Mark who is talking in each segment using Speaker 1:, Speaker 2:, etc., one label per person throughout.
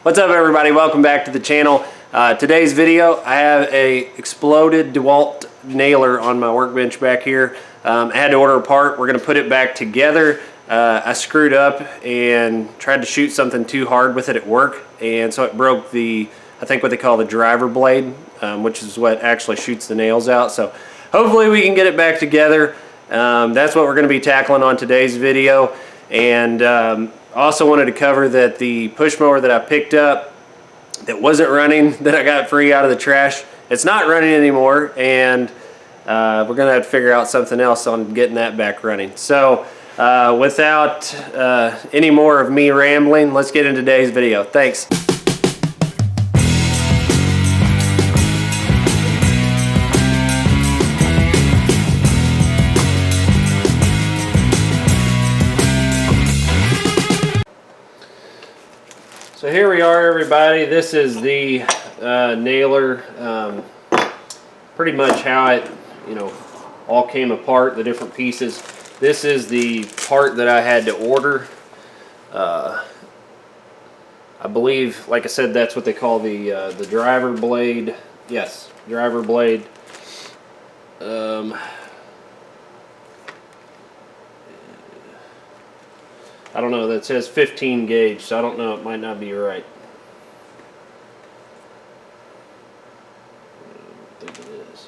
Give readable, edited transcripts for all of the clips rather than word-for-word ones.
Speaker 1: What's up everybody, welcome back to the channel. Today's video, I have a exploded Dewalt nailer on my workbench back here. I had to order a part. We're going to put it back together. I screwed up and tried to shoot something too hard with it at work, and so it broke the, I think what they call the driver blade, which is what actually shoots the nails out. So hopefully we can get it back together. That's what we're going to be tackling on today's video. And also wanted to cover that the push mower that I picked up that wasn't running, that I got free out of the trash, it's not running anymore, and we're going to have to figure out something else on getting that back running. So without any more of me rambling, let's get into today's video. Thanks. So here we are, everybody. This is the nailer. Pretty much how it, all came apart, the different pieces. This is the part that I had to order. I believe, like I said, that's what they call the driver blade. Yes, driver blade. I don't know, that says 15 gauge, so I don't know, it might not be right. I think it is.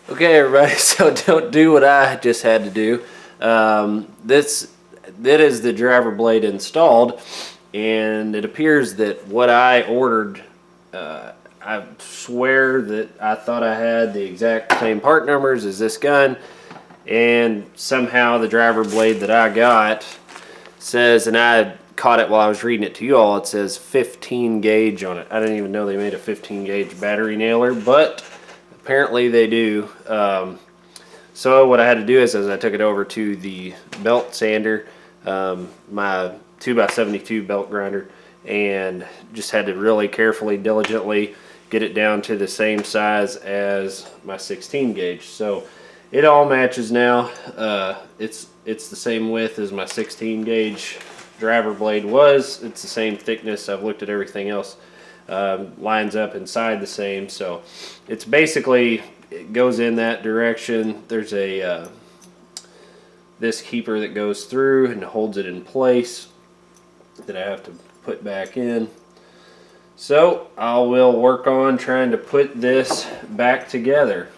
Speaker 1: Okay everybody, so don't do what I just had to do. That is the driver blade installed, and it appears that what I ordered, I swear that I thought I had the exact same part numbers as this gun, and somehow the driver blade that I got says, and I caught it while I was reading it to you all, it says 15 gauge on it. I didn't even know they made a 15 gauge battery nailer, but apparently they do. So what I had to do is I took it over to the belt sander, my 2x72 belt grinder, and just had to really carefully, diligently get it down to the same size as my 16 gauge. So it all matches now. It's the same width as my 16 gauge driver blade was. It's the same thickness. I've looked at everything else. Lines up inside the same. So it's basically, it goes in that direction. There's a this keeper that goes through and holds it in place that I have to put back in. So I will work on trying to put this back together.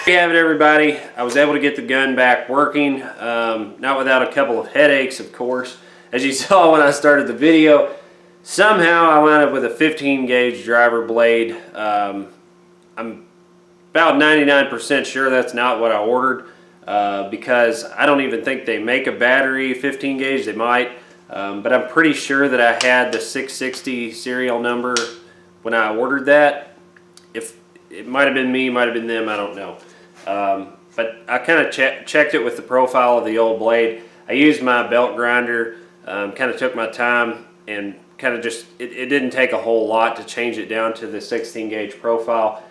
Speaker 1: There you have it, everybody. I was able to get the gun back working, not without a couple of headaches, of course. As you saw when I started the video, somehow I wound up with a 15 gauge driver blade. I'm about 99% sure that's not what I ordered, because I don't even think they make a battery 15 gauge. They might, but I'm pretty sure that I had the 660 serial number when I ordered that. If it might have been me, might have been them, I don't know. But I kind of checked it with the profile of the old blade. I used my belt grinder, kind of took my time, and kind of just, it didn't take a whole lot to change it down to the 16 gauge profile.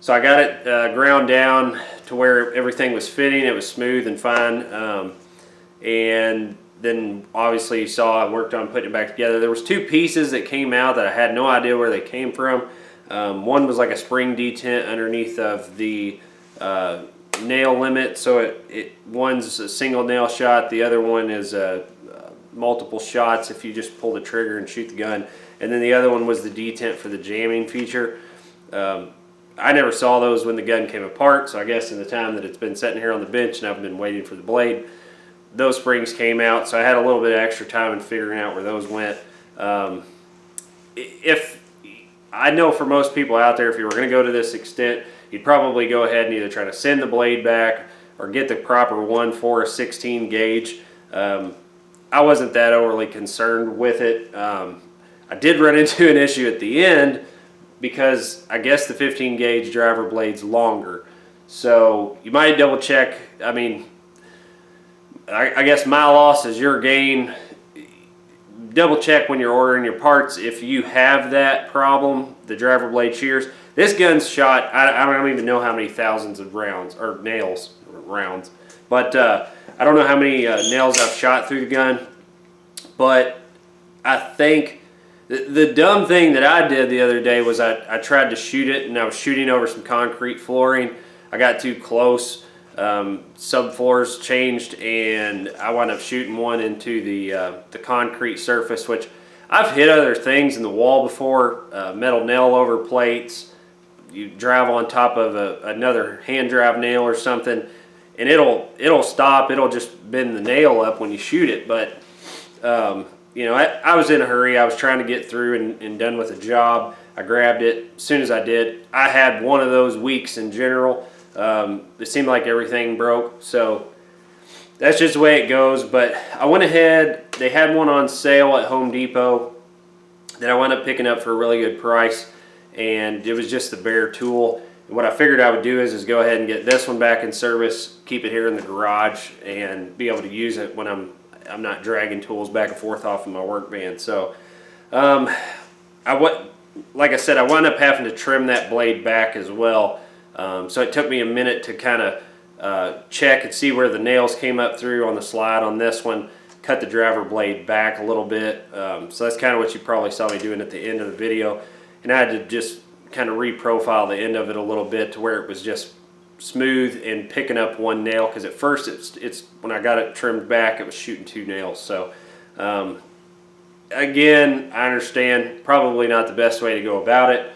Speaker 1: So I got it ground down to where everything was fitting. It was smooth and fine. And then obviously you saw I worked on putting it back together. There was two pieces that came out that I had no idea where they came from. One was like a spring detent underneath of the nail limit. So one's a single nail shot. The other one is multiple shots if you just pull the trigger and shoot the gun. And then the other one was the detent for the jamming feature. I never saw those when the gun came apart, so I guess in the time that it's been sitting here on the bench and I've been waiting for the blade, those springs came out, so I had a little bit of extra time in figuring out where those went. If I know for most people out there, if you were going to go to this extent, you'd probably go ahead and either try to send the blade back or get the proper one for a 16 gauge. I wasn't that overly concerned with it. I did run into an issue at the end, because I guess the 15 gauge driver blade's longer. So you might double check. I mean, I guess my loss is your gain. Double check when you're ordering your parts if you have that problem, the driver blade shears. This gun's shot, I don't even know how many thousands of rounds, or nails, rounds. But I don't know how many nails I've shot through the gun. But I think the dumb thing that I did the other day was I tried to shoot it, and I was shooting over some concrete flooring. I got too close. Subfloors changed, and I wound up shooting one into the concrete surface, which I've hit other things in the wall before, metal nail over plates. You drive on top of another hand drive nail or something, and it'll stop. It'll just bend the nail up when you shoot it. But you know, I was in a hurry. I was trying to get through and done with a job. I grabbed it. As soon as I did, I had one of those weeks in general. It seemed like everything broke. So that's just the way it goes. But I went ahead. They had one on sale at Home Depot that I wound up picking up for a really good price. And it was just the bare tool. And what I figured I would do is go ahead and get this one back in service, keep it here in the garage, and be able to use it when I'm not dragging tools back and forth off of my work van. So, like I said, I wound up having to trim that blade back as well. So it took me a minute to kind of check and see where the nails came up through on the slide on this one, cut the driver blade back a little bit. So that's kind of what you probably saw me doing at the end of the video. And I had to just kind of reprofile the end of it a little bit to where it was just smooth and picking up one nail, because at first it's when I got it trimmed back, it was shooting two nails. So again, I understand probably not the best way to go about it.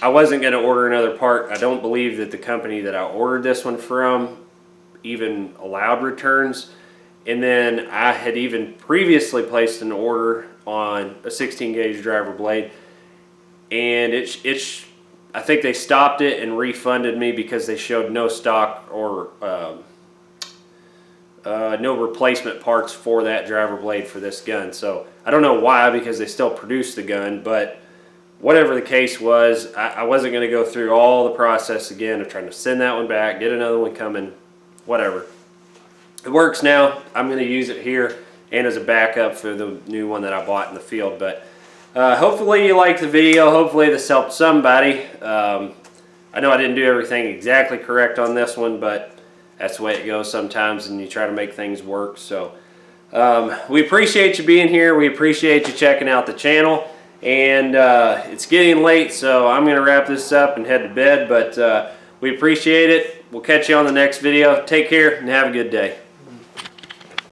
Speaker 1: I wasn't going to order another part. I don't believe that the company that I ordered this one from even allowed returns. And then I had even previously placed an order on a 16 gauge driver blade, and I think they stopped it and refunded me because they showed no stock or no replacement parts for that driver blade for this gun. So I don't know why, because they still produce the gun, but whatever the case was, I wasn't going to go through all the process again of trying to send that one back, get another one coming, whatever. It works now. I'm going to use it here and as a backup for the new one that I bought in the field. But hopefully you liked the video. Hopefully this helped somebody. I know I didn't do everything exactly correct on this one, but that's the way it goes sometimes, and you try to make things work. So we appreciate you being here. We appreciate you checking out the channel. And it's getting late, so I'm going to wrap this up and head to bed. But we appreciate it. We'll catch you on the next video. Take care and have a good day.